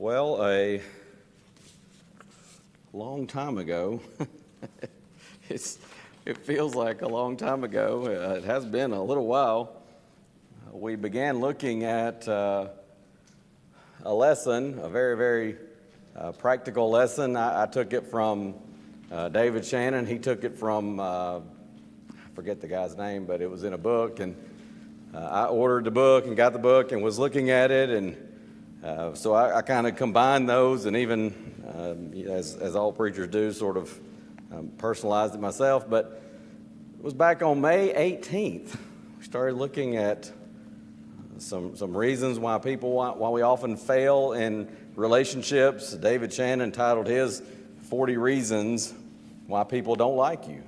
Well, a long time ago, it feels like a long time ago, it has been a little while, we began looking at a lesson, a very, very practical lesson. I took it from David Shannon. He took it from, I forget the guy's name, but it was in a book, and I ordered the book and got the book and was looking at it, and so I kind of combined those, and even, as all preachers do, sort of personalized it myself. But it was back on May 18th. We started looking at some reasons why we often fail in relationships. David Shannon titled his 40 Reasons Why People Don't Like You.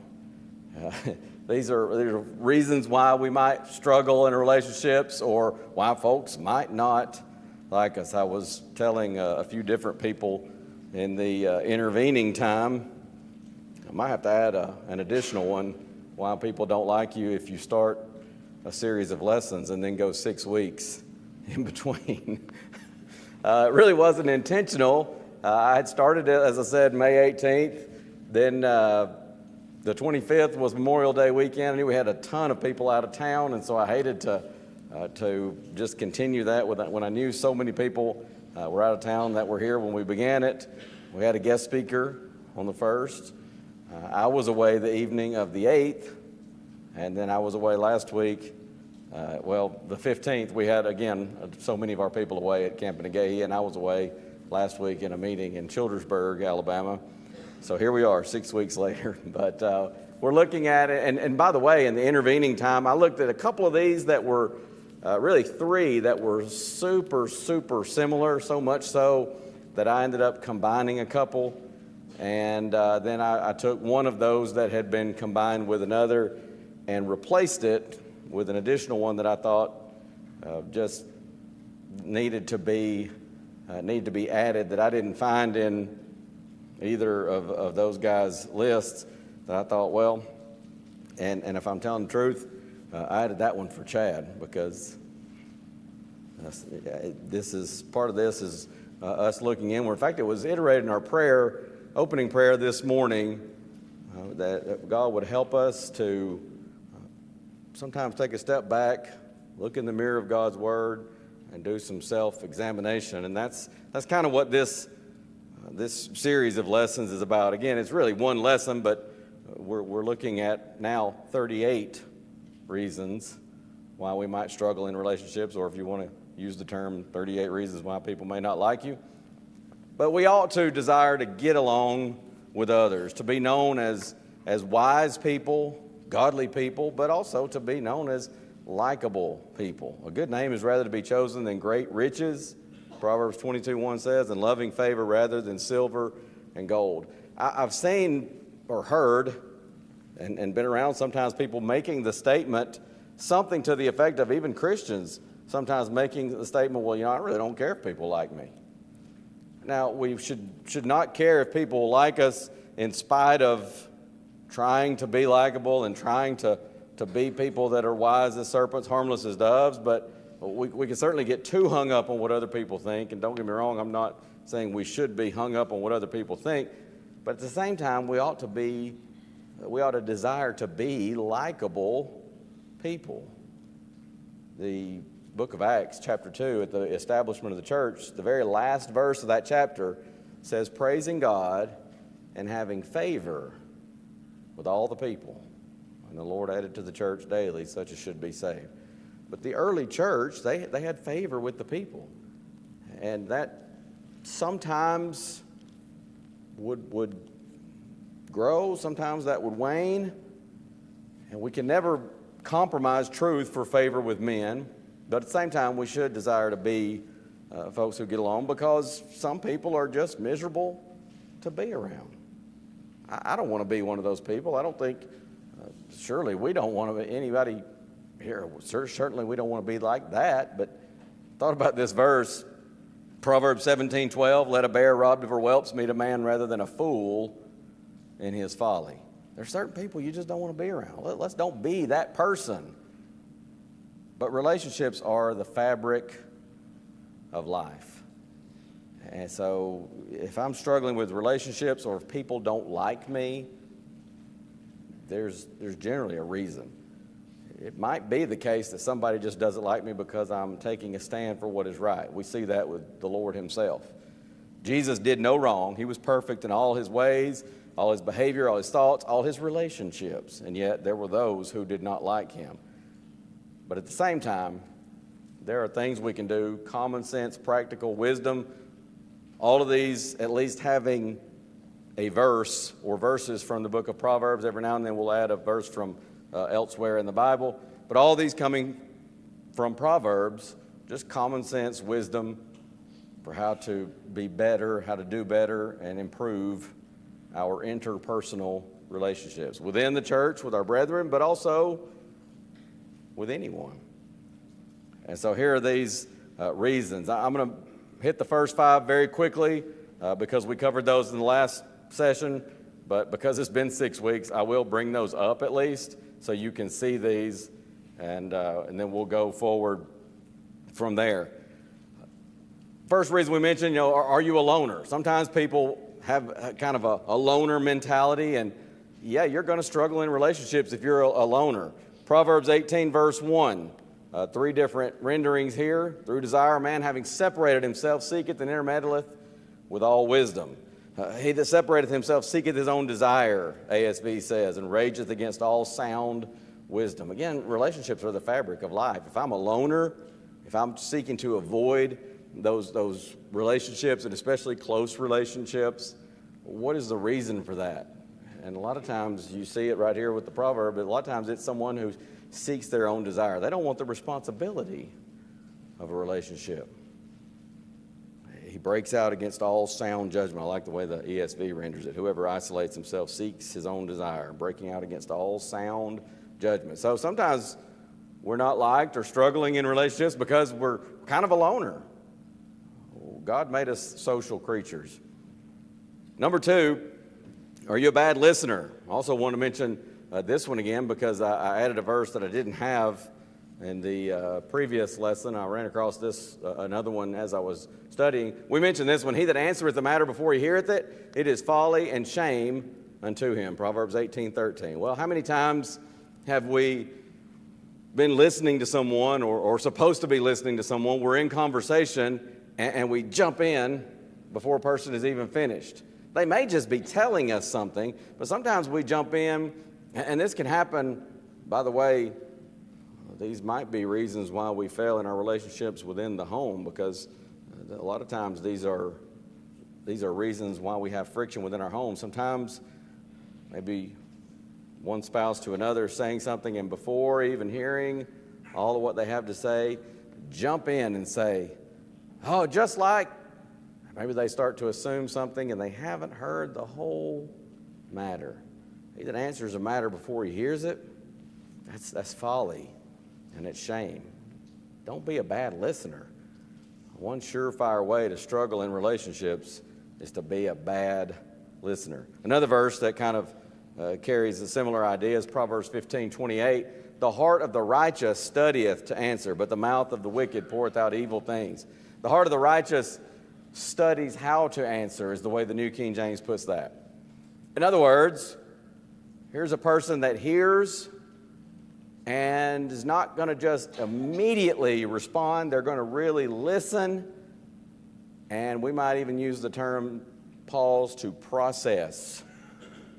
These are reasons why we might struggle in relationships, or why folks might not like us. I was telling a few different people in the intervening time, I might have to add an additional one, why people don't like you, if you start a series of lessons and then go 6 weeks in between. It really wasn't intentional. I had started it, as I said, May 18th. Then the 25th was Memorial Day weekend. I knew we had a ton of people out of town, and so I hated to just continue that when I knew so many people were out of town that were here when we began it. We had a guest speaker on the 1st. I was away the evening of the 8th, and then I was away last week. The 15th, we had, again, so many of our people away at Camp Negahee, and I was away last week in a meeting in Childersburg, Alabama. So here we are 6 weeks later. But we're looking at it, and by the way, in the intervening time, I looked at a couple of these that were really 3 that were super, super similar, so much so that I ended up combining a couple. And then I took one of those that had been combined with another and replaced it with an additional one that I thought just needed to be added, that I didn't find in either of those guys' lists, that I thought, well, and if I'm telling the truth, I added that one for Chad, because this is part of this is us looking inward. In fact, it was iterated in our opening prayer this morning, that God would help us to sometimes take a step back, look in the mirror of God's Word, and do some self-examination. And that's kind of what this series of lessons is about. Again, it's really one lesson, but we're looking at now 38 reasons why we might struggle in relationships, or if you want to use the term 38 reasons why people may not like you. But we ought to desire to get along with others, to be known as wise people, godly people, but also to be known as likable people. A good name is rather to be chosen than great riches, Proverbs 22:1 says, and loving favor rather than silver and gold. I've seen or heard and been around sometimes people making the statement, something to the effect of even Christians sometimes making the statement, well, I really don't care if people like me. Now, we should not care if people like us in spite of trying to be likable and trying to be people that are wise as serpents, harmless as doves, but we can certainly get too hung up on what other people think. And don't get me wrong, I'm not saying we should be hung up on what other people think, but at the same time, we ought to desire to be likable people. The book of Acts, chapter 2, at the establishment of the church, the very last verse of that chapter says, praising God and having favor with all the people. And the Lord added to the church daily such as should be saved. But the early church, they had favor with the people. And that sometimes would grow, sometimes that would wane. And we can never compromise truth for favor with men. But at the same time, we should desire to be folks who get along, because some people are just miserable to be around. I don't want to be one of those people. I don't think, surely we don't want to be anybody here. Certainly we don't want to be like that. But thought about this verse, Proverbs 17:12, let a bear robbed of her whelps meet a man rather than a fool in his folly. There's certain people you just don't want to be around. Let's don't be that person. But relationships are the fabric of life. And so if I'm struggling with relationships or if people don't like me, there's generally a reason. It might be the case that somebody just doesn't like me because I'm taking a stand for what is right. We see that with the Lord himself. Jesus did no wrong. He was perfect in all his ways, all his behavior, all his thoughts, all his relationships. And yet there were those who did not like him. But at the same time, there are things we can do, common sense, practical wisdom, all of these at least having a verse or verses from the book of Proverbs. Every now and then we'll add a verse from elsewhere in the Bible. But all these coming from Proverbs, just common sense wisdom for how to be better, how to do better, and improve our interpersonal relationships within the church, with our brethren, but also with anyone. And so here are these reasons. I'm going to hit the first 5 very quickly because we covered those in the last session, but because it's been 6 weeks, I will bring those up at least so you can see these, and then we'll go forward from there. First reason we mentioned, are you a loner? Sometimes people have kind of a loner mentality, and yeah, you're going to struggle in relationships if you're a loner. Proverbs 18, verse 1, 3 different renderings here. Through desire, a man having separated himself seeketh and intermeddleth with all wisdom. He that separateth himself seeketh his own desire, ASV says, and rageth against all sound wisdom. Again, relationships are the fabric of life. If I'm a loner, if I'm seeking to avoid those relationships, and especially close relationships, what is the reason for that? And a lot of times you see it right here with the proverb, but a lot of times it's someone who seeks their own desire. They don't want the responsibility of a relationship. He breaks out against all sound judgment. I like the way the ESV renders it. Whoever isolates himself seeks his own desire, breaking out against all sound judgment. So sometimes we're not liked or struggling in relationships because we're kind of a loner. God made us social creatures. Number 2, are you a bad listener? I also want to mention this one again because I added a verse that I didn't have in the previous lesson. I ran across this, another one as I was studying. We mentioned this one. He that answereth the matter before he heareth it, it is folly and shame unto him. Proverbs 18:13. Well, how many times have we been listening to someone or supposed to be listening to someone? We're in conversation and we jump in before a person is even finished. They may just be telling us something, but sometimes we jump in, and this can happen, by the way. These might be reasons why we fail in our relationships within the home, because a lot of times these are reasons why we have friction within our home. Sometimes maybe one spouse to another saying something, and before even hearing all of what they have to say, jump in and say, oh, just like, maybe they start to assume something and they haven't heard the whole matter. He that answers a matter before he hears it, that's folly. And it's shame. Don't be a bad listener. One surefire way to struggle in relationships is to be a bad listener. Another verse that kind of carries a similar idea is Proverbs 15:28. The heart of the righteous studieth to answer, but the mouth of the wicked poureth out evil things. The heart of the righteous studies how to answer is the way the New King James puts that. In other words, here's a person that hears and is not going to just immediately respond. They're going to really listen, and we might even use the term pause to process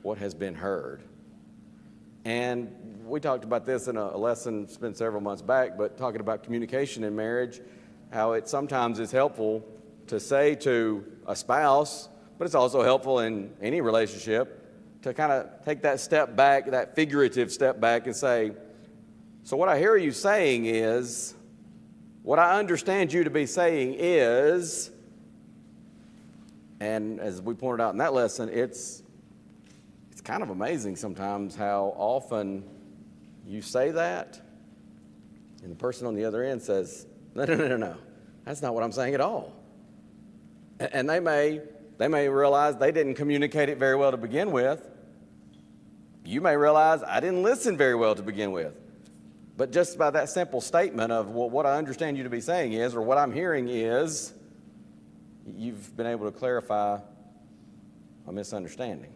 what has been heard. And we talked about this in a lesson spent several months back, but talking about communication in marriage, how it sometimes is helpful to say to a spouse, but it's also helpful in any relationship to kind of take that step back, that figurative step back, and say, so what I hear you saying is, what I understand you to be saying is, and as we pointed out in that lesson, it's kind of amazing sometimes how often you say that, and the person on the other end says, no, that's not what I'm saying at all. And they may realize they didn't communicate it very well to begin with. You may realize I didn't listen very well to begin with. But just by that simple statement of, well, what I understand you to be saying is, or what I'm hearing is, you've been able to clarify a misunderstanding.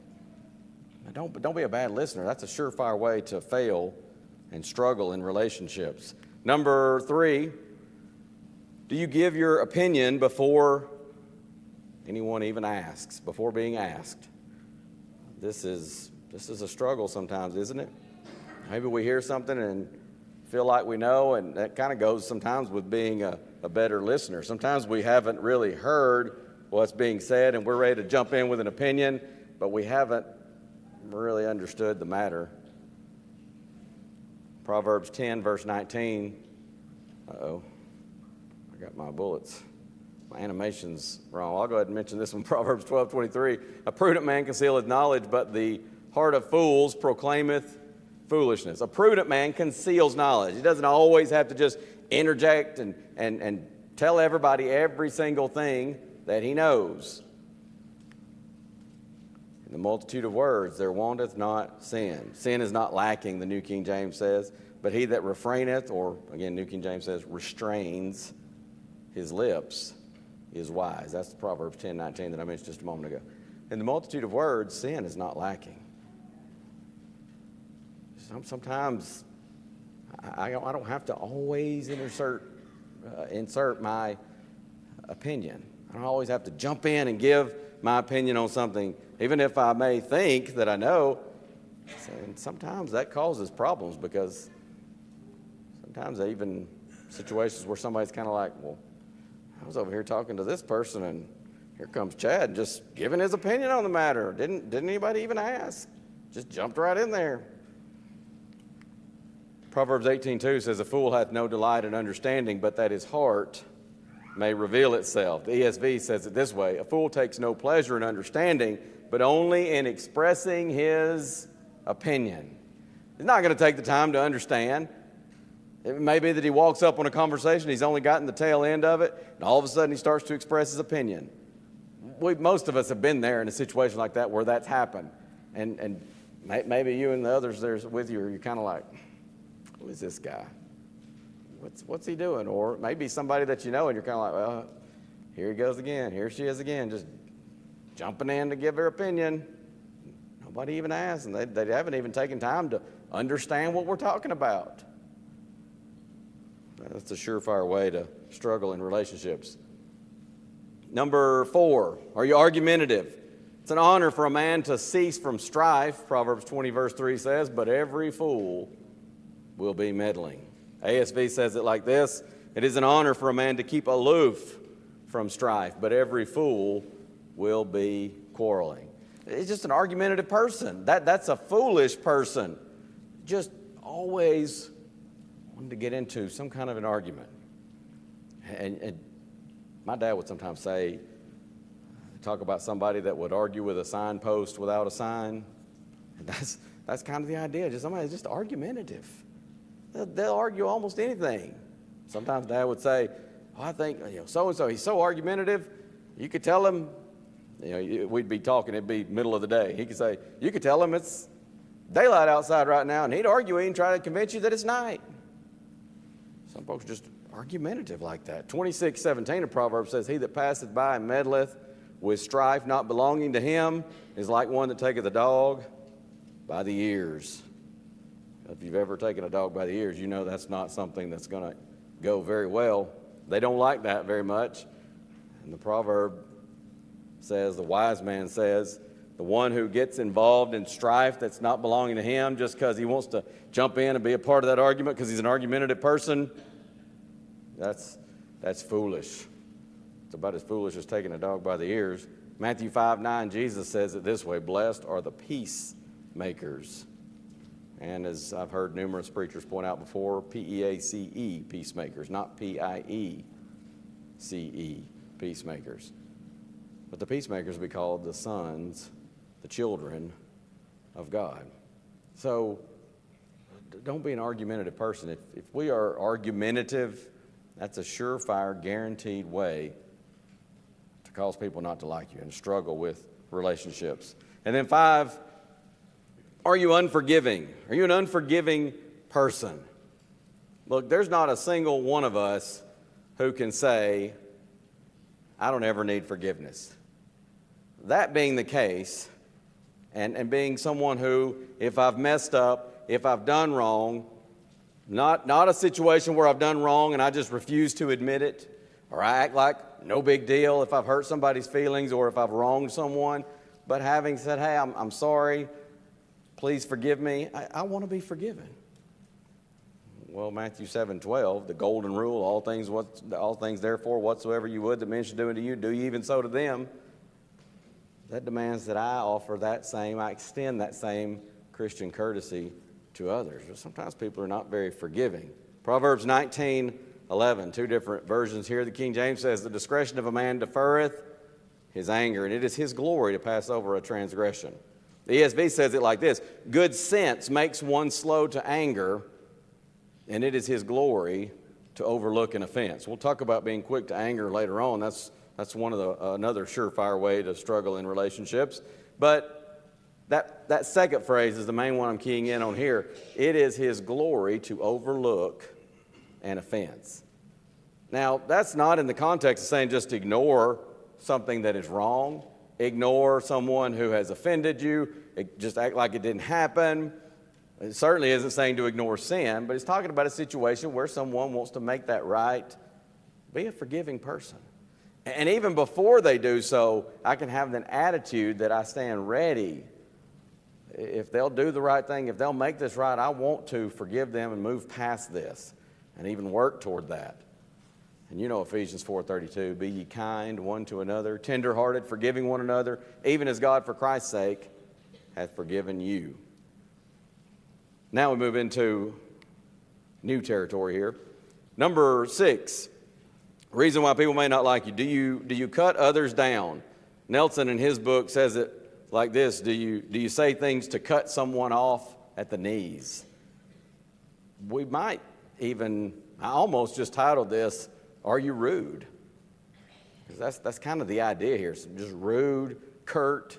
Now, don't be a bad listener. That's a surefire way to fail and struggle in relationships. Number 3, do you give your opinion before anyone even asks, before being asked? This is a struggle sometimes, isn't it? Maybe we hear something and feel like we know, and that kind of goes sometimes with being a better listener. Sometimes we haven't really heard what's being said, and we're ready to jump in with an opinion, but we haven't really understood the matter. Proverbs 10, verse 19. Uh-oh. I got my bullets. My animation's wrong. I'll go ahead and mention this one. Proverbs 12:23. A prudent man concealeth knowledge, but the heart of fools proclaimeth foolishness. A prudent man conceals knowledge. He doesn't always have to just interject and tell everybody every single thing that he knows. In the multitude of words there wanteth not sin. Sin is not lacking, the New King James says, but he that refraineth, or again, New King James says, restrains his lips is wise. That's the Proverbs 10:19 that I mentioned just a moment ago. In the multitude of words, sin is not lacking. Sometimes I don't have to always insert my opinion. I don't always have to jump in and give my opinion on something, even if I may think that I know. And sometimes that causes problems, because sometimes even situations where somebody's kind of like, well, I was over here talking to this person, and here comes Chad just giving his opinion on the matter. Didn't anybody even ask? Just jumped right in there. Proverbs 18:2 says, a fool hath no delight in understanding, but that his heart may reveal itself. The ESV says it this way: a fool takes no pleasure in understanding, but only in expressing his opinion. He's not going to take the time to understand. It may be that he walks up on a conversation, he's only gotten the tail end of it, and all of a sudden he starts to express his opinion. Most of us have been there in a situation like that where that's happened. And maybe you and the others there's with you, you're kind of like, who is this guy? What's he doing? Or maybe somebody that you know, and you're kind of like, well, here he goes again. Here she is again, just jumping in to give her opinion. Nobody even asked, and they haven't even taken time to understand what we're talking about. That's a surefire way to struggle in relationships. Number 4, are you argumentative? It's an honor for a man to cease from strife, Proverbs 20, verse 3 says, but every fool will be meddling. ASV says it like this: it is an honor for a man to keep aloof from strife, but every fool will be quarreling. It's just an argumentative person. That's a foolish person. Just always wanting to get into some kind of an argument. And my dad would sometimes say, talk about somebody that would argue with a signpost without a sign. And that's kind of the idea. Just somebody just argumentative. They'll argue almost anything. Sometimes Dad would say, oh, I think so-and-so, he's so argumentative, you could tell him, we'd be talking, it'd be middle of the day. He could say, you could tell him it's daylight outside right now, and he'd argue and try to convince you that it's night. Some folks are just argumentative like that. 26:17 of Proverbs says, he that passeth by and meddleth with strife not belonging to him is like one that taketh a dog by the ears. If you've ever taken a dog by the ears, you know that's not something that's going to go very well. They don't like that very much. And the proverb says, the wise man says, the one who gets involved in strife that's not belonging to him just because he wants to jump in and be a part of that argument because he's an argumentative person, that's foolish. It's about as foolish as taking a dog by the ears. Matthew 5:9, Jesus says it this way: blessed are the peacemakers. And as I've heard numerous preachers point out before, P-E-A-C-E, peacemakers, not P-I-E-C-E, peacemakers. But the peacemakers will be called the sons, the children of God. So don't be an argumentative person. If we are argumentative, that's a surefire, guaranteed way to cause people not to like you and struggle with relationships. And then 5, are you unforgiving? Are you an unforgiving person? Look, there's not a single one of us who can say, I don't ever need forgiveness. That being the case, and being someone who, if I've messed up, if I've done wrong, not a situation where I've done wrong and I just refuse to admit it, or I act like no big deal if I've hurt somebody's feelings or if I've wronged someone, but having said, hey, I'm sorry, please forgive me, I want to be forgiven. Well, Matthew 7:12, the golden rule, all things therefore whatsoever you would that men should do unto you, do ye even so to them. That demands that I extend that same Christian courtesy to others. But sometimes people are not very forgiving. Proverbs 19:11, two different versions here. The King James says, the discretion of a man deferreth his anger, and it is his glory to pass over a transgression. The ESV says it like this, good sense makes one slow to anger, and it is his glory to overlook an offense. We'll talk about being quick to anger later on. That's another surefire way to struggle in relationships. But that second phrase is the main one I'm keying in on here. It is his glory to overlook an offense. Now, that's not in the context of saying just ignore something that is wrong, ignore someone who has offended you, just act like it didn't happen. It certainly isn't saying to ignore sin, but it's talking about a situation where someone wants to make that right. Be a forgiving person. And even before they do so, I can have an attitude that I stand ready. If they'll do the right thing, if they'll make this right, I want to forgive them and move past this and even work toward that. And you know Ephesians 4:32, be ye kind one to another, tenderhearted, forgiving one another, even as God for Christ's sake hath forgiven you. Now we move into new territory here. Number 6, reason why people may not like you. Do you cut others down? Nelson in his book says it like this. Do you say things to cut someone off at the knees? We might even, I almost just titled this, Are You Rude? Because that's kind of the idea here. So just rude, curt,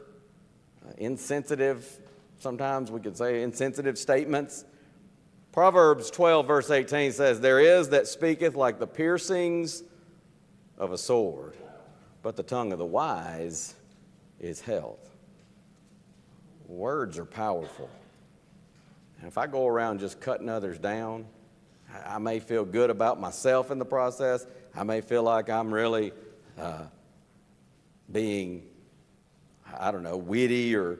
insensitive. Sometimes we could say insensitive statements. Proverbs 12 verse 18 says, there is that speaketh like the piercings of a sword, but the tongue of the wise is health. Words are powerful. And if I go around just cutting others down, I may feel good about myself in the process. I may feel like I'm really being, witty or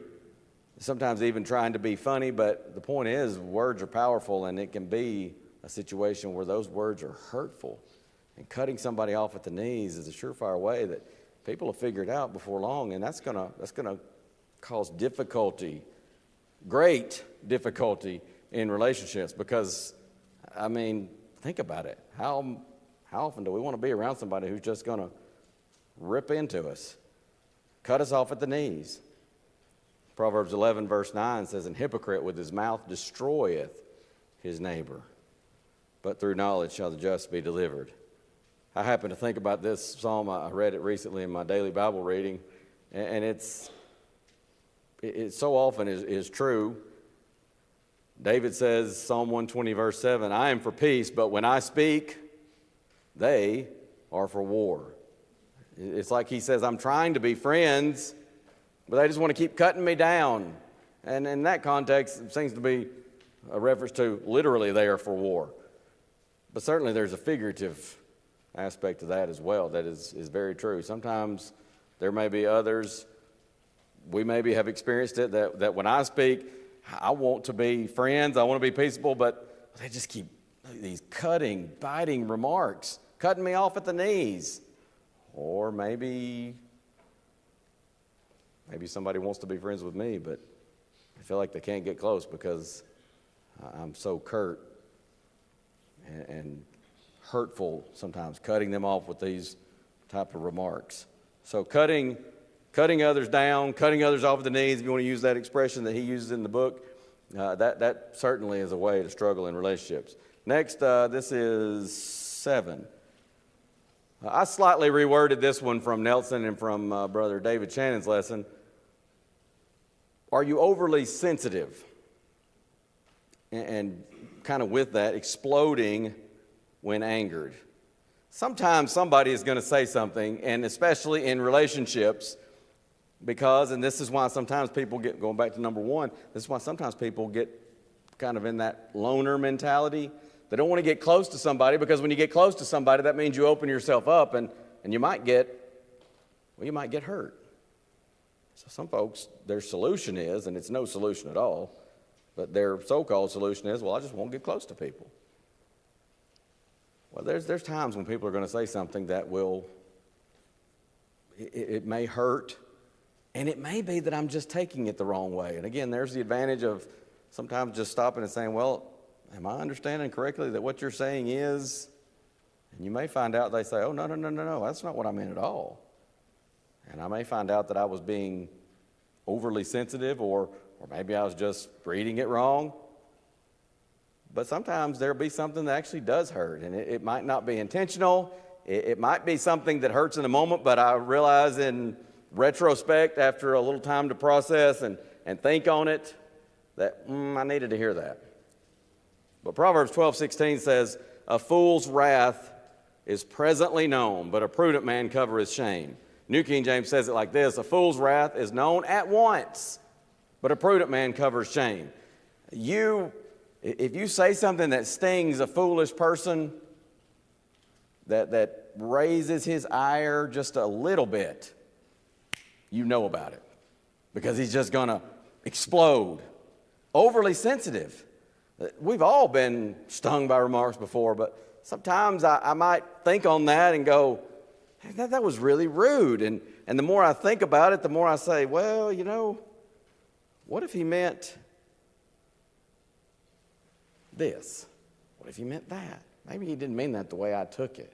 sometimes even trying to be funny. But the point is, words are powerful, and it can be a situation where those words are hurtful. And cutting somebody off at the knees is a surefire way that people will figure it out before long, and that's gonna cause difficulty, great difficulty in relationships. Because, think about it. How often do we want to be around somebody who's just going to rip into us, cut us off at the knees? Proverbs 11 verse 9 says, an hypocrite with his mouth destroyeth his neighbor, but through knowledge shall the just be delivered. I happen to think about this psalm. I read it recently in my daily Bible reading, and it so often is true. David says, Psalm 120 verse 7, I am for peace, but when I speak, they are for war. It's like he says, I'm trying to be friends, but they just want to keep cutting me down. And in that context, it seems to be a reference to literally they are for war. But certainly there's a figurative aspect to that as well. That is very true. Sometimes there may be others, we maybe have experienced it, that when I speak, I want to be friends, I want to be peaceable, but they just keep these cutting, biting remarks, cutting me off at the knees. Or maybe somebody wants to be friends with me, but I feel like they can't get close because I'm so curt and hurtful sometimes, cutting them off with these type of remarks. So cutting others down, cutting others off at the knees, if you want to use that expression that he uses in the book, that certainly is a way to struggle in relationships. Next, this is 7. I slightly reworded this one from Nelson and from Brother David Shannon's lesson. Are you overly sensitive? And kind of with that, exploding when angered. Sometimes somebody is going to say something, and especially in relationships, because, and this is why sometimes people get, going back to number one, this is why sometimes people get kind of in that loner mentality. They don't want to get close to somebody, because when you get close to somebody, that means you open yourself up, and you might get hurt. So some folks, their solution is, and it's no solution at all, but their so-called solution is, well, I just won't get close to people. Well, there's times when people are going to say something that will, it may hurt, and it may be that I'm just taking it the wrong way. And again, there's the advantage of sometimes just stopping and saying, well, am I understanding correctly that what you're saying is, and you may find out they say, oh, no, that's not what I meant at all. And I may find out that I was being overly sensitive, or maybe I was just reading it wrong. But sometimes there'll be something that actually does hurt, and it might not be intentional. It might be something that hurts in the moment, but I realize in retrospect, after a little time to process and think on it, that I needed to hear that. But Proverbs 12:16 says, a fool's wrath is presently known, but a prudent man covereth shame. New King James says it like this, a fool's wrath is known at once, but a prudent man covers shame. If you say something that stings a foolish person, that raises his ire just a little bit, you know about it, because he's just going to explode. Overly sensitive. We've all been stung by remarks before, but sometimes I might think on that and go, hey, that was really rude. And the more I think about it, the more I say, well, what if he meant this? What if he meant that? Maybe he didn't mean that the way I took it.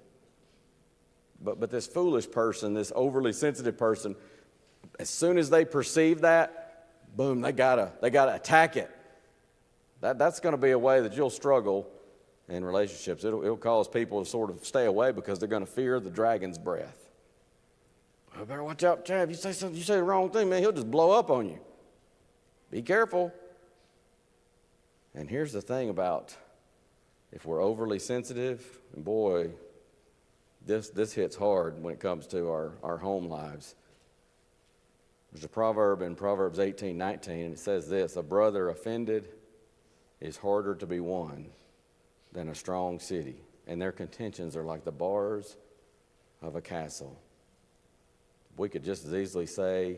But this foolish person, this overly sensitive person, as soon as they perceive that, boom, they gotta attack it. That's going to be a way that you'll struggle in relationships. It'll cause people to sort of stay away because they're going to fear the dragon's breath. I better watch out, Chad. If you say the wrong thing, man, he'll just blow up on you. Be careful. And here's the thing about if we're overly sensitive, and boy, this hits hard when it comes to our home lives. There's a proverb in Proverbs 18:19, and it says this, a brother offended is harder to be won than a strong city, and their contentions are like the bars of a castle. We could just as easily say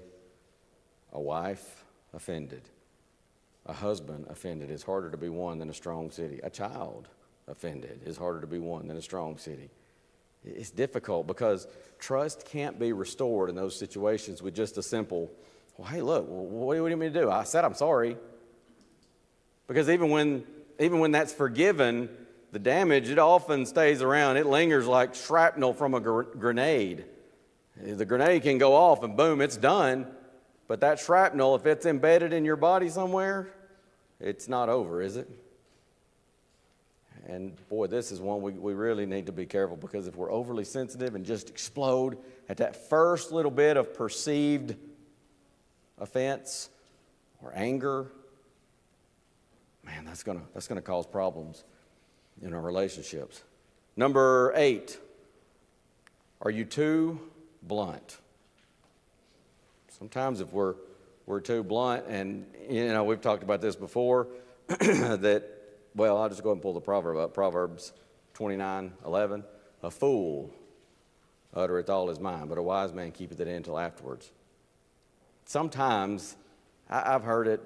a wife offended, a husband offended is harder to be won than a strong city. A child offended is harder to be won than a strong city. It's difficult because trust can't be restored in those situations with just a simple, well, hey, look, what do you want me to do? I said I'm sorry. Because even when that's forgiven, the damage, it often stays around. It lingers like shrapnel from a grenade. The grenade can go off and boom, it's done. But that shrapnel, if it's embedded in your body somewhere, it's not over, is it? And boy, this is one we really need to be careful, because if we're overly sensitive and just explode at that first little bit of perceived offense or anger, man, that's gonna cause problems in our relationships. Number 8, are you too blunt? Sometimes if we're too blunt, and we've talked about this before, that, well, I'll just go ahead and pull the proverb up. Proverbs 29:11. A fool uttereth all his mind, but a wise man keepeth it in until afterwards. Sometimes, I've heard it,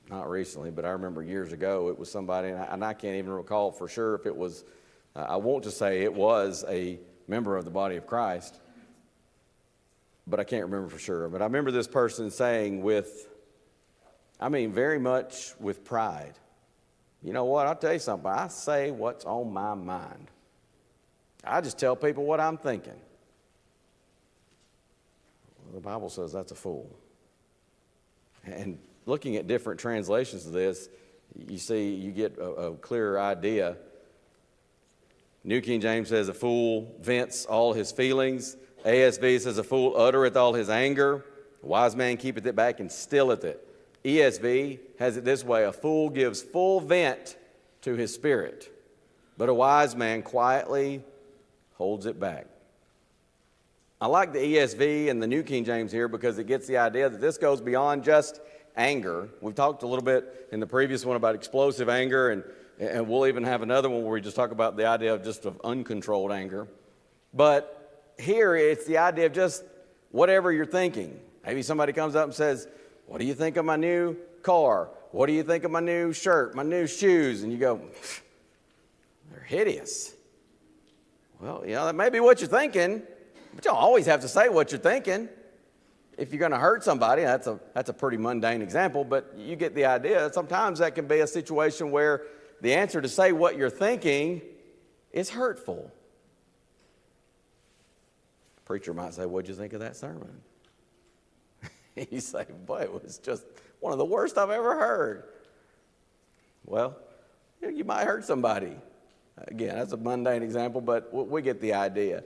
not recently, but I remember years ago, it was somebody, and I can't even recall for sure if it was, I want to say it was a member of the body of Christ, but I can't remember for sure. But I remember this person saying very much with pride, you know what, I'll tell you something, I say what's on my mind. I just tell people what I'm thinking. Well, the Bible says that's a fool. And looking at different translations of this, you get a clearer idea. New King James says a fool vents all his feelings. ASV says a fool uttereth all his anger. A wise man keepeth it back and stilleth it. ESV has it this way, a fool gives full vent to his spirit, but a wise man quietly holds it back. I like the ESV and the New King James here because it gets the idea that this goes beyond just anger. We've talked a little bit in the previous one about explosive anger, and we'll even have another one where we just talk about the idea of uncontrolled anger. But here it's the idea of just whatever you're thinking. Maybe somebody comes up and says, "What do you think of my new car? What do you think of my new shirt, my new shoes?" And you go, "They're hideous." Well, that may be what you're thinking, but you don't always have to say what you're thinking. If you're going to hurt somebody, that's a pretty mundane example, but you get the idea. Sometimes that can be a situation where the answer to say what you're thinking is hurtful. The preacher might say, "What'd you think of that sermon?" You say, "Boy, it was just one of the worst I've ever heard." Well, you might hurt somebody. Again, that's a mundane example, but we get the idea.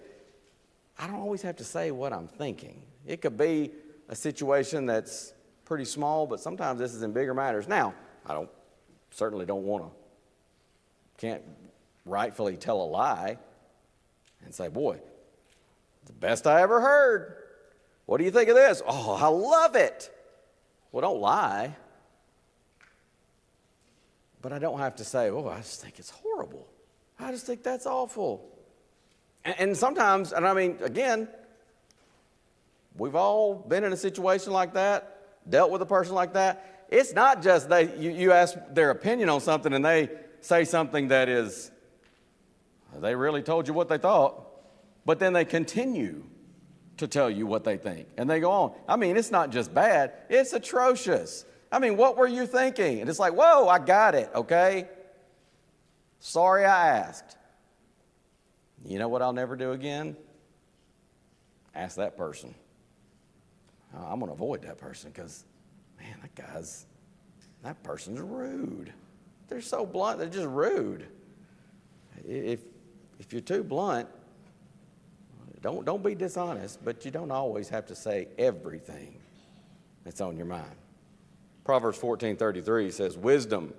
I don't always have to say what I'm thinking. It could be a situation that's pretty small, but sometimes this is in bigger matters. Now, I certainly can't rightfully tell a lie and say, "Boy, the best I ever heard. What do you think of this?" "Oh, I love it." Well, don't lie. But I don't have to say, "Oh, I just think it's horrible. I just think that's awful." And sometimes, and I mean, again, we've all been in a situation like that, dealt with a person like that. It's not just you ask their opinion on something and they say something that is, they really told you what they thought, but then they continue to tell you what they think. And they go on. I mean, it's not just bad, it's atrocious. I mean, what were you thinking? And it's like, whoa, I got it, okay? Sorry I asked. You know what I'll never do again? Ask that person. I'm going to avoid that person because, man, that person's rude. They're so blunt, they're just rude. If you're too blunt, don't be dishonest, but you don't always have to say everything that's on your mind. Proverbs 14:33 says, "Wisdom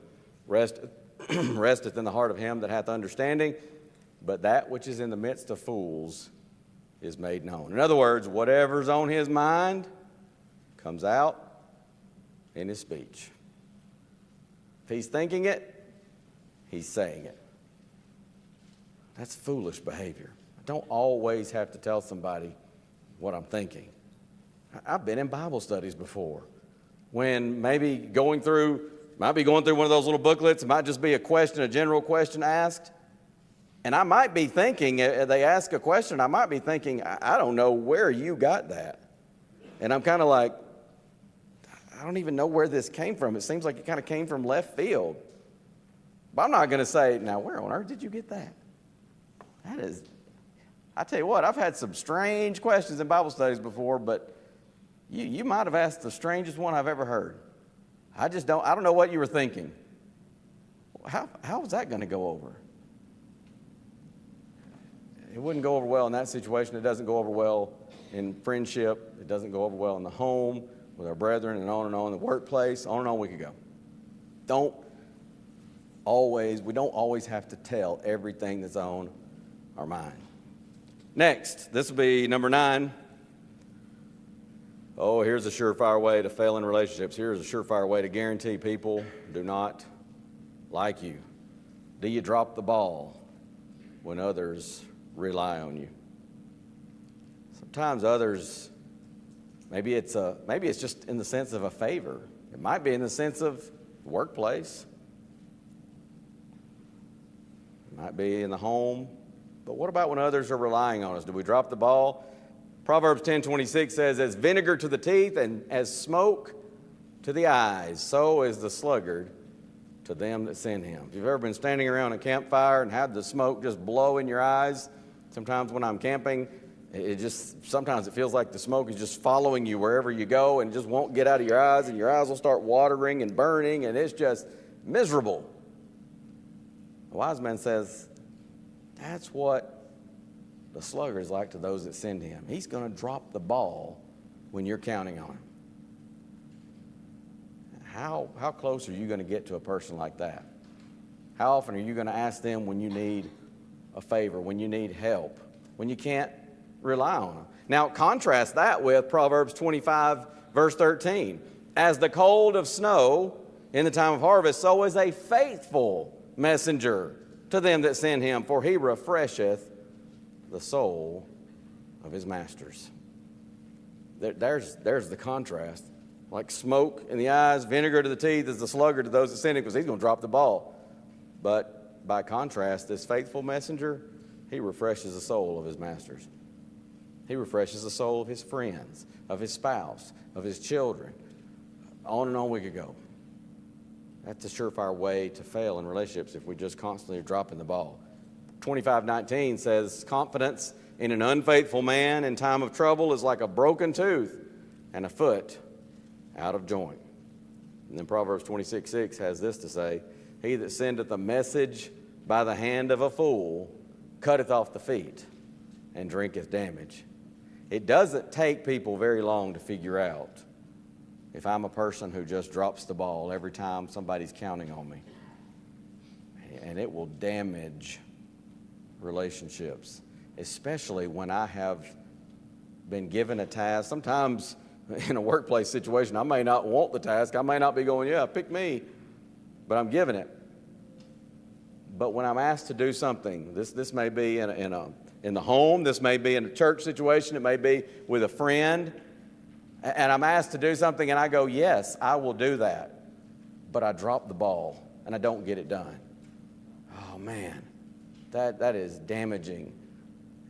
resteth in the heart of him that hath understanding, but that which is in the midst of fools is made known." In other words, whatever's on his mind comes out in his speech. If he's thinking it, he's saying it. That's foolish behavior. I don't always have to tell somebody what I'm thinking. I've been in Bible studies before when might be going through one of those little booklets. It might just be a general question asked. And I might be thinking, they ask a question, I might be thinking, I don't know where you got that. And I'm kind of like, I don't even know where this came from. It seems like it kind of came from left field. But I'm not going to say, "Now, where on earth did you get that?" I tell you what, I've had some strange questions in Bible studies before, but you might have asked the strangest one I've ever heard. I don't know what you were thinking. How is that going to go over? It wouldn't go over well in that situation. It doesn't go over well in friendship. It doesn't go over well in the home, with our brethren, and on, the workplace, on and on we could go. We don't always have to tell everything that's on our mind. Next, this will be number 9. Oh, here's a surefire way to fail in relationships. Here's a surefire way to guarantee people do not like you. Do you drop the ball when others rely on you? Sometimes others, maybe it's just in the sense of a favor. It might be in the sense of workplace. It might be in the home. But what about when others are relying on us? Do we drop the ball? Proverbs 10:26 says, "As vinegar to the teeth and as smoke to the eyes, so is the sluggard to them that send him." If you've ever been standing around a campfire and had the smoke just blow in your eyes, sometimes when I'm camping, sometimes it feels like the smoke is just following you wherever you go and just won't get out of your eyes, and your eyes will start watering and burning, and it's just miserable. The wise man says, that's what the sluggard is like to those that send him. He's going to drop the ball when you're counting on him. How close are you going to get to a person like that? How often are you going to ask them when you need a favor, when you need help? when you can't rely on them. Now, contrast that with Proverbs 25, verse 13. As the cold of snow in the time of harvest, so is a faithful messenger to them that send him, for he refresheth the soul of his masters. There's the contrast. Like smoke in the eyes, vinegar to the teeth is the sluggard to those that send him, because he's going to drop the ball. But by contrast, this faithful messenger, he refreshes the soul of his masters. He refreshes the soul of his friends, of his spouse, of his children. On and on we could go. That's a surefire way to fail in relationships if we just constantly are dropping the ball. 25:19 says, confidence in an unfaithful man in time of trouble is like a broken tooth and a foot out of joint. And then Proverbs 26:6 has this to say, he that sendeth a message by the hand of a fool cutteth off the feet and drinketh damage. It doesn't take people very long to figure out if I'm a person who just drops the ball every time somebody's counting on me. And it will damage relationships, especially when I have been given a task. Sometimes in a workplace situation, I may not want the task. I may not be going, yeah, pick me, but I'm given it. But when I'm asked to do something, this may be in the home, this may be in a church situation, it may be with a friend, and I'm asked to do something and I go, yes, I will do that, but I drop the ball and I don't get it done. Oh man, that is damaging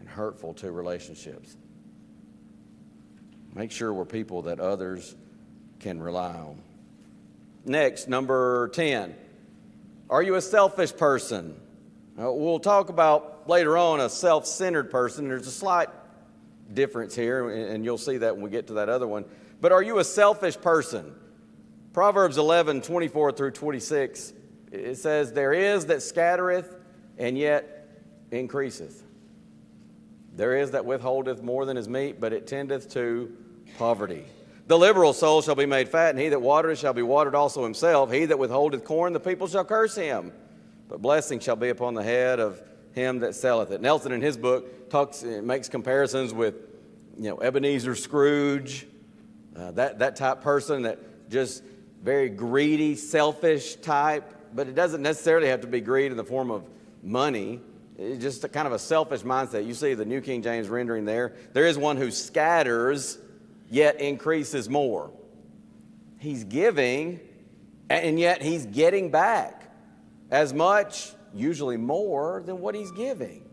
and hurtful to relationships. Make sure we're people that others can rely on. Next, number 10. Are you a selfish person? We'll talk about later on a self-centered person. There's a slight difference here, and you'll see that when we get to that other one. But are you a selfish person? Proverbs 11:24 through 26, it says, there is that scattereth and yet increaseth. There is that withholdeth more than is meet, but it tendeth to poverty. The liberal soul shall be made fat, and he that watereth shall be watered also himself. He that withholdeth corn, the people shall curse him. But blessing shall be upon the head of him that selleth it. Nelson, in his book, makes comparisons with, Ebenezer Scrooge, that type person, that just very greedy, selfish type. But it doesn't necessarily have to be greed in the form of money. It's just a kind of a selfish mindset. You see the New King James rendering there. There is one who scatters, yet increases more. He's giving, and yet he's getting back as much, usually more, than what he's giving.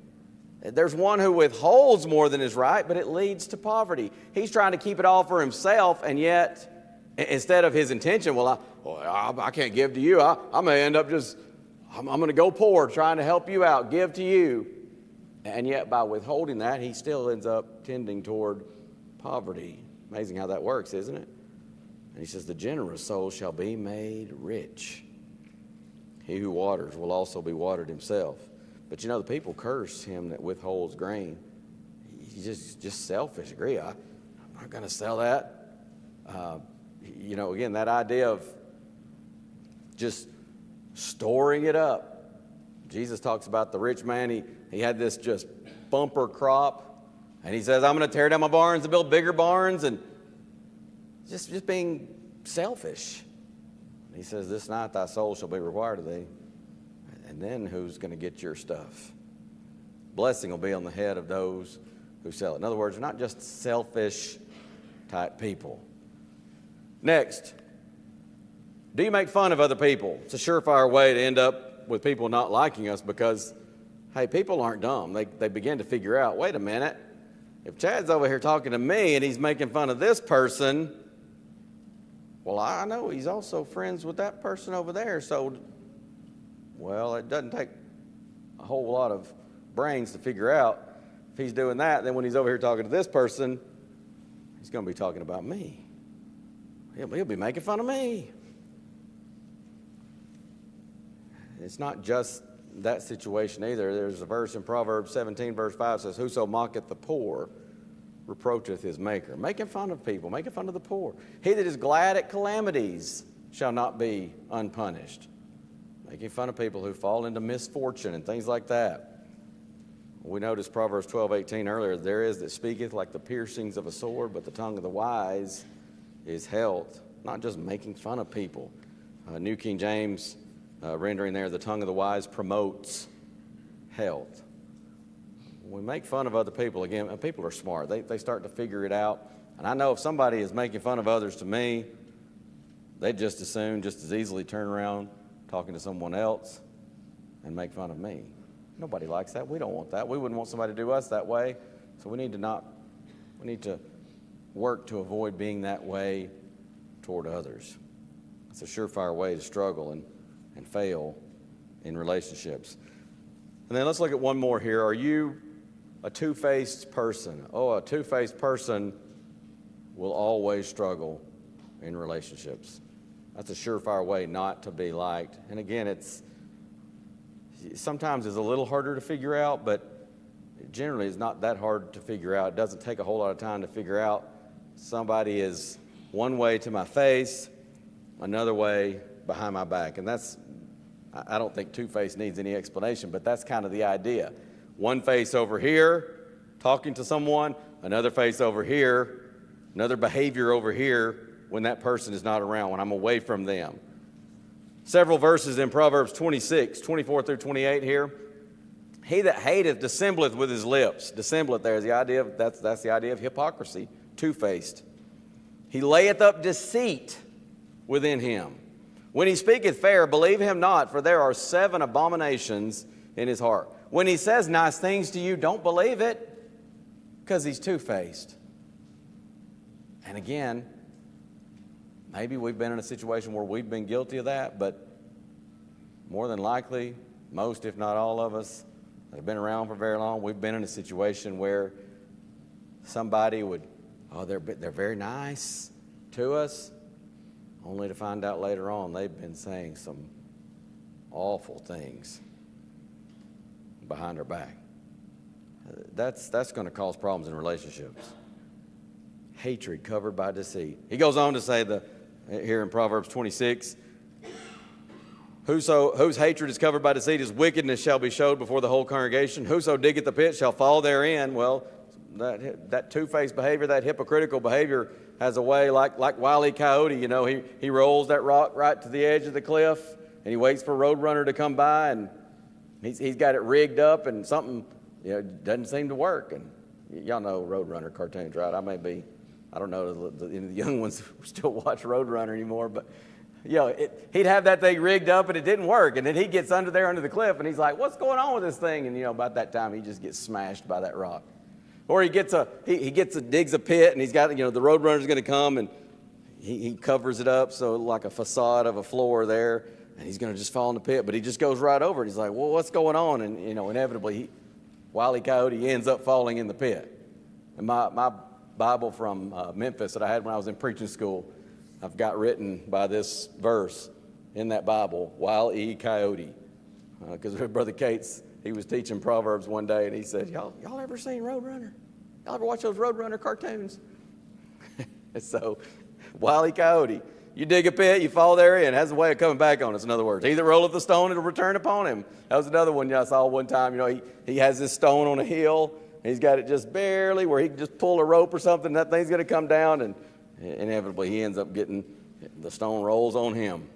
There's one who withholds more than is right, but it leads to poverty. He's trying to keep it all for himself, and yet, instead of his intention, I can't give to you. I may end up I'm going to go poor trying to help you out, give to you. And yet, by withholding that, he still ends up tending toward poverty. Amazing how that works, isn't it? And he says, the generous soul shall be made rich. He who waters will also be watered himself. But the people curse him that withholds grain. He's just selfish. Agree, I'm not going to sell that. Again, that idea of just storing it up. Jesus talks about the rich man. He had this just bumper crop. And he says, I'm going to tear down my barns and build bigger barns. And just being selfish. He says, this night thy soul shall be required of thee. And then who's going to get your stuff? Blessing will be on the head of those who sell it. In other words, we're not just selfish type people. Next, do you make fun of other people? It's a surefire way to end up with people not liking us because, hey, people aren't dumb. They begin to figure out, wait a minute, if Chad's over here talking to me and he's making fun of this person, well, I know he's also friends with that person over there. So, it doesn't take a whole lot of brains to figure out if he's doing that. Then when he's over here talking to this person, he's going to be talking about me. He'll be making fun of me. It's not just that situation either. There's a verse in Proverbs 17, verse 5 says, whoso mocketh the poor reproacheth his maker. Making fun of people, making fun of the poor. He that is glad at calamities shall not be unpunished. Making fun of people who fall into misfortune and things like that. We noticed Proverbs 12:18 earlier. There is that speaketh like the piercings of a sword, but the tongue of the wise is health. Not just making fun of people. New King James rendering there, the tongue of the wise promotes health. When we make fun of other people, again, people are smart. They start to figure it out. And I know if somebody is making fun of others to me, they'd just as soon, just as easily turn around talking to someone else and make fun of me. Nobody likes that. We don't want that. We wouldn't want somebody to do us that way. So we need to work to avoid being that way toward others. It's a surefire way to struggle and fail in relationships. And then let's look at one more here. Are you a two-faced person? Oh, a two-faced person will always struggle in relationships. That's a surefire way not to be liked. And again, sometimes it's a little harder to figure out, but generally it's not that hard to figure out. It doesn't take a whole lot of time to figure out. Somebody is one way to my face, another way behind my back. And I don't think two-faced needs any explanation, but that's kind of the idea. One face over here, talking to someone, another face over here, another behavior over here when that person is not around, when I'm away from them. Several verses in Proverbs 26, 24 through 28 here. He that hateth dissembleth with his lips. Dissembleth there is the idea of, that's the idea of hypocrisy, two-faced. He layeth up deceit within him. When he speaketh fair, believe him not, for there are 7 abominations in his heart. When he says nice things to you, don't believe it, because he's two-faced. And again, maybe we've been in a situation where we've been guilty of that, but more than likely, most, if not all of us that have been around for very long, we've been in a situation where somebody would, they're very nice to us, only to find out later on they've been saying some awful things behind our back. That's going to cause problems in relationships. Hatred covered by deceit. He goes on to say here in Proverbs 26, whose hatred is covered by deceit, his wickedness shall be showed before the whole congregation. Whoso diggeth the pit shall fall therein. Well, that two-faced behavior, that hypocritical behavior has a way like Wile E. Coyote. He rolls that rock right to the edge of the cliff, and he waits for a roadrunner to come by, and he's got it rigged up, and something doesn't seem to work. And y'all know Roadrunner cartoons, right? I don't know the young ones still watch Roadrunner anymore, but he'd have that thing rigged up and it didn't work, and then he gets under the cliff and he's like, "What's going on with this thing?" And about that time he just gets smashed by that rock. Or he digs a pit, and he's got the Roadrunner's going to come, and he covers it up so like a facade of a floor there, and he's going to just fall in the pit, but he just goes right over it. He's like, "Well, what's going on?" And inevitably Wile E. Coyote ends up falling in the pit. And my Bible from Memphis that I had when I was in preaching school, I've got written by this verse in that Bible, Wile E. Coyote. Because Brother Cates, he was teaching Proverbs one day, and he said, y'all ever seen Roadrunner? Y'all ever watch those Roadrunner cartoons? And so, Wile E. Coyote, you dig a pit, you fall therein, has a way of coming back on us, in other words. He that rolleth the stone, it'll return upon him. That was another one I saw one time. He has this stone on a hill, and he's got it just barely where he can just pull a rope or something, that thing's going to come down, and inevitably he ends up getting, the stone rolls on him.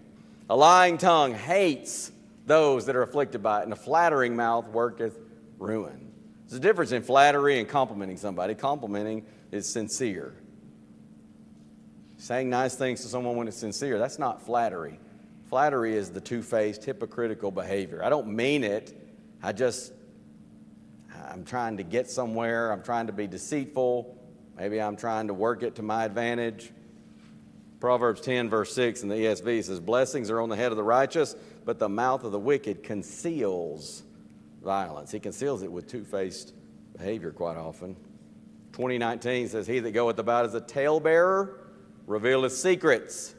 A lying tongue hates those that are afflicted by it, and a flattering mouth worketh ruin. There's a difference in flattery and complimenting somebody. Complimenting is sincere. Saying nice things to someone when it's sincere, that's not flattery. Flattery is the two-faced, hypocritical behavior. I don't mean it. I'm trying to get somewhere. I'm trying to be deceitful. Maybe I'm trying to work it to my advantage. Proverbs 10, verse 6 in the ESV says, "Blessings are on the head of the righteous, but the mouth of the wicked conceals violence." He conceals it with two-faced behavior quite often. 20:19 says, "He that goeth about as a talebearer revealeth secrets.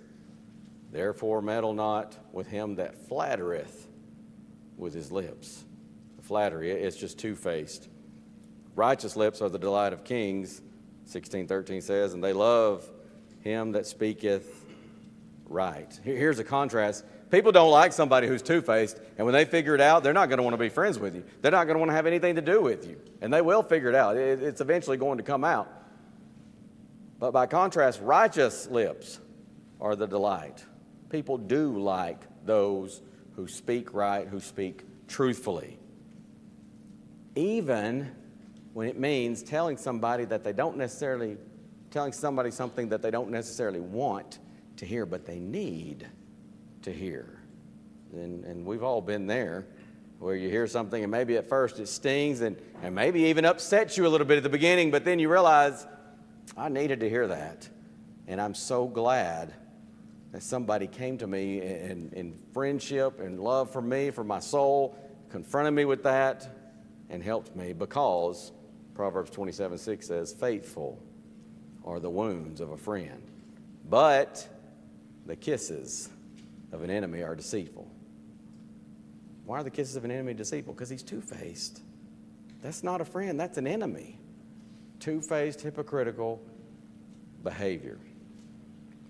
Therefore meddle not with him that flattereth with his lips." The flattery, it's just two-faced. Righteous lips are the delight of kings, 16:13 says, "And they love him that speaketh right." Here's a contrast. People don't like somebody who's two-faced, and when they figure it out, they're not going to want to be friends with you. They're not going to want to have anything to do with you, and they will figure it out. It's eventually going to come out. But by contrast, righteous lips are the delight. People do like those who speak right, who speak truthfully. Even when it means telling somebody something that they don't necessarily want to hear, but they need to hear. And we've all been there, where you hear something and maybe at first it stings and maybe even upsets you a little bit at the beginning, but then you realize, I needed to hear that. And I'm so glad that somebody came to me in friendship and love for me, for my soul, confronted me with that, and helped me, because Proverbs 27:6 says, faithful are the wounds of a friend, but the kisses of an enemy are deceitful. Why are the kisses of an enemy deceitful? Because he's two-faced. That's not a friend, that's an enemy. Two-faced, hypocritical behavior.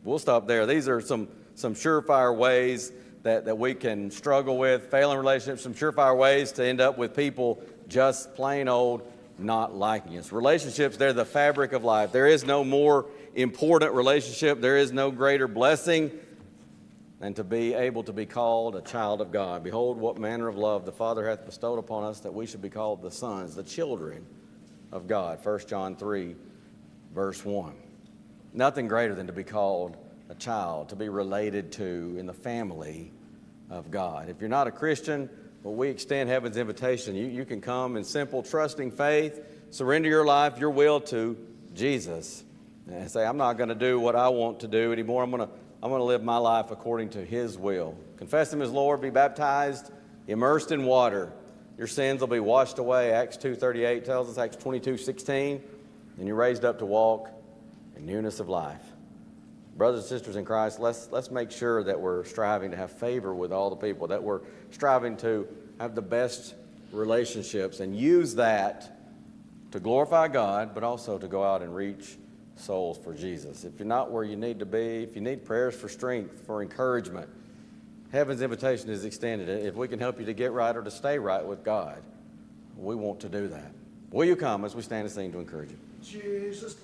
We'll stop there. These are some surefire ways that we can struggle with, failing relationships, some surefire ways to end up with people just plain old not liking us. Relationships, they're the fabric of life. There is no more important relationship. There is no greater blessing than to be able to be called a child of God. Behold, what manner of love the Father hath bestowed upon us, that we should be called the sons, the children of God. 1 John 3, verse 1. Nothing greater than to be called a child, to be related to in the family of God. If you're not a Christian, well, we extend heaven's invitation. You can come in simple, trusting faith, surrender your life, your will to Jesus, and say, I'm not going to do what I want to do anymore. I'm going to live my life according to His will. Confess Him as Lord, be baptized, immersed in water. Your sins will be washed away. Acts 2:38 tells us, Acts 22:16, and you're raised up to walk in newness of life. Brothers and sisters in Christ, let's make sure that we're striving to have favor with all the people, that we're striving to have the best relationships and use that to glorify God, but also to go out and reach souls for Jesus. If you're not where you need to be, if you need prayers for strength, for encouragement, heaven's invitation is extended. If we can help you to get right or to stay right with God, we want to do that. Will you come as we stand and sing to encourage you? Jesus.